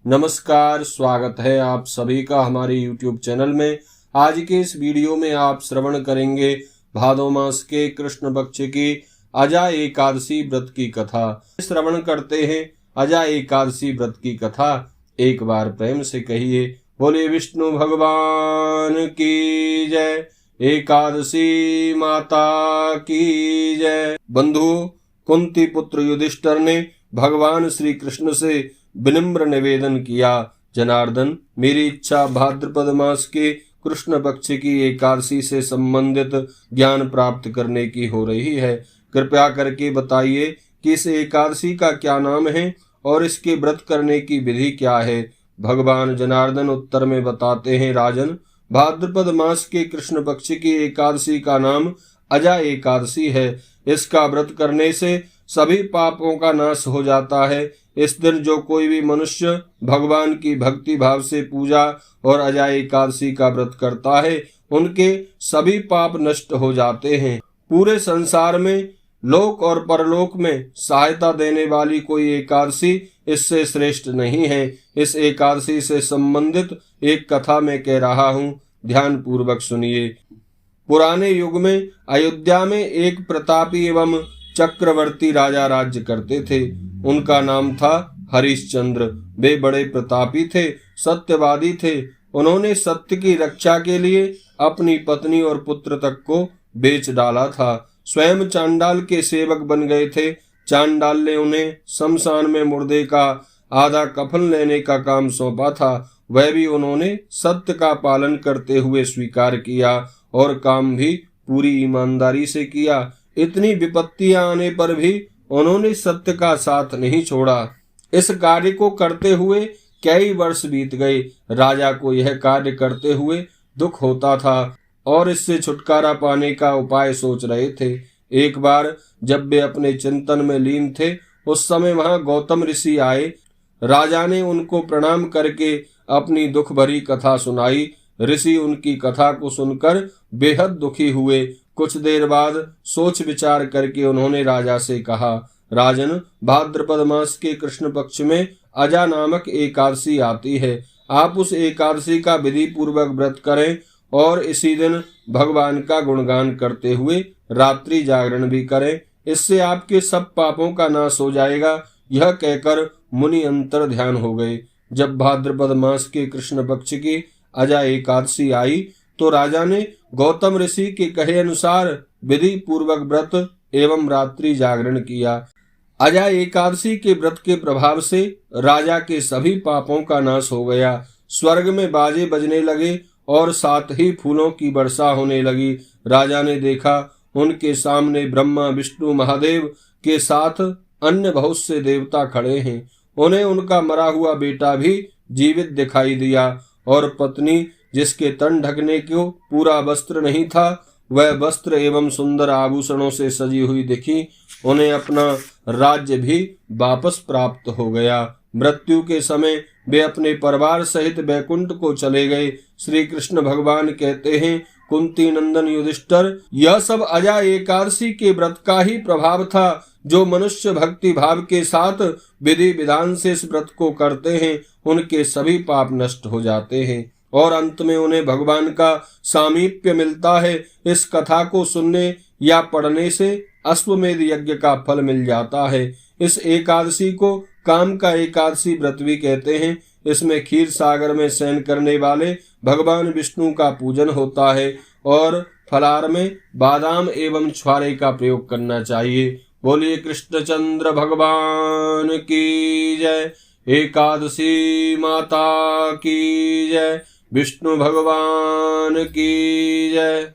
नमस्कार, स्वागत है आप सभी का हमारे YouTube चैनल में। आज के इस वीडियो में आप श्रवण करेंगे भादो मास के कृष्ण पक्ष की अजा एकादशी व्रत की कथा। श्रवण करते हैं अजा एकादशी व्रत की कथा। एक बार प्रेम से कहिए, बोले विष्णु भगवान की जय, एकादशी माता की जय। बंधु, कुंती पुत्र युधिष्ठिर ने भगवान श्री कृष्ण से विनम्र निवेदन किया, जनार्दन, मेरी इच्छा भाद्रपद मास के कृष्ण पक्ष की एकादशी से संबंधित ज्ञान प्राप्त करने की हो रही है। कृपया करके बताइए कि इस एकादशी का क्या नाम है और इसके व्रत करने की विधि क्या है। भगवान जनार्दन उत्तर में बताते हैं, राजन, भाद्रपद मास के कृष्ण पक्ष की एकादशी का नाम अजा एकादशी है। इसका व्रत करने से सभी पापों का नाश हो जाता है। इस दिन जो कोई भी मनुष्य भगवान की भक्ति भाव से पूजा और अजा एकादशी का व्रत करता है, उनके सभी पाप नष्ट हो जाते हैं। पूरे संसार में लोक और परलोक में सहायता देने वाली कोई एकादशी इससे श्रेष्ठ नहीं है। इस एकादशी से संबंधित एक कथा मैं कह रहा हूँ, ध्यान पूर्वक सुनिए। पुराने युग में अयोध्या में एक प्रतापी एवं चक्रवर्ती राजा राज्य करते थे। उनका नाम था हरिश्चंद्र। वे बड़े प्रतापी थे, सत्यवादी थे। उन्होंने सत्य की रक्षा के लिए अपनी पत्नी और पुत्र तक को बेच डाला था। स्वयं चांडाल के सेवक बन गए थे। चांडाल ने उन्हें शमशान में मुर्दे का आधा कफन लेने का काम सौंपा था। वह भी उन्होंने सत्य का पालन करते हुए स्वीकार किया और काम भी पूरी ईमानदारी से किया। इतनी विपत्तियां आने पर भी उन्होंने सत्य का साथ नहीं छोड़ा। इस कार्य को करते हुए कई वर्ष बीत गए। राजा को यह कार्य करते हुए दुख होता था और इससे छुटकारा पाने का उपाय सोच रहे थे। एक बार जब वे अपने चिंतन में लीन थे, उस समय वहां गौतम ऋषि आए। राजा ने उनको प्रणाम करके अपनी दुख भरी कथा सुनाई। ऋषि उनकी कथा को सुनकर बेहद दुखी हुए। कुछ देर बाद सोच विचार करके उन्होंने राजा से कहा, राजन, भाद्रपद मास के कृष्ण पक्ष में अजा नामक एकादशी आती है। आप उस एकादशी का विधि पूर्वक व्रत करें और इसी दिन भगवान का गुणगान करते हुए रात्रि जागरण भी करें। इससे आपके सब पापों का नाश हो जाएगा। यह कहकर मुनि अंतर ध्यान हो गए। जब भाद्रपद मास के कृष्ण पक्ष की अजा एकादशी आई तो राजा ने गौतम ऋषि के कहे अनुसार विधि पूर्वक व्रत एवं रात्रि जागरण किया। अजा एकादशी के व्रत के प्रभाव से राजा के सभी पापों का नाश हो गया। स्वर्ग में बाजे बजने लगे और साथ ही फूलों की वर्षा होने लगी। राजा ने देखा, उनके सामने ब्रह्मा, विष्णु, महादेव के साथ अन्य बहुत से देवता खड़े हैं। उन्हें उनका मरा हुआ बेटा भी जीवित दिखाई दिया और पत्नी, जिसके तन ढकने को पूरा वस्त्र नहीं था, वह वस्त्र एवं सुंदर आभूषणों से सजी हुई दिखी। उन्हें अपना राज्य भी वापस प्राप्त हो गया। मृत्यु के समय वे अपने परिवार सहित बैकुंठ को चले गए। श्री कृष्ण भगवान कहते हैं, कुंती नंदन युधिष्ठिर, यह सब अजा एकादशी के व्रत का ही प्रभाव था। जो मनुष्य भक्ति भाव के साथ विधि विधान से इस व्रत को करते हैं, उनके सभी पाप नष्ट हो जाते हैं और अंत में उन्हें भगवान का सामीप्य मिलता है। इस कथा को सुनने या पढ़ने से अश्वमेध यज्ञ का फल मिल जाता है। इस एकादशी को काम का एकादशी व्रत भी कहते हैं। इसमें क्षीर सागर में शयन करने वाले भगवान विष्णु का पूजन होता है और फलाहार में बादाम एवं छुआरे का प्रयोग करना चाहिए। बोलिए कृष्णचंद्र भगवान की जय, एकादशी माता की जय, विष्णु भगवान की जय।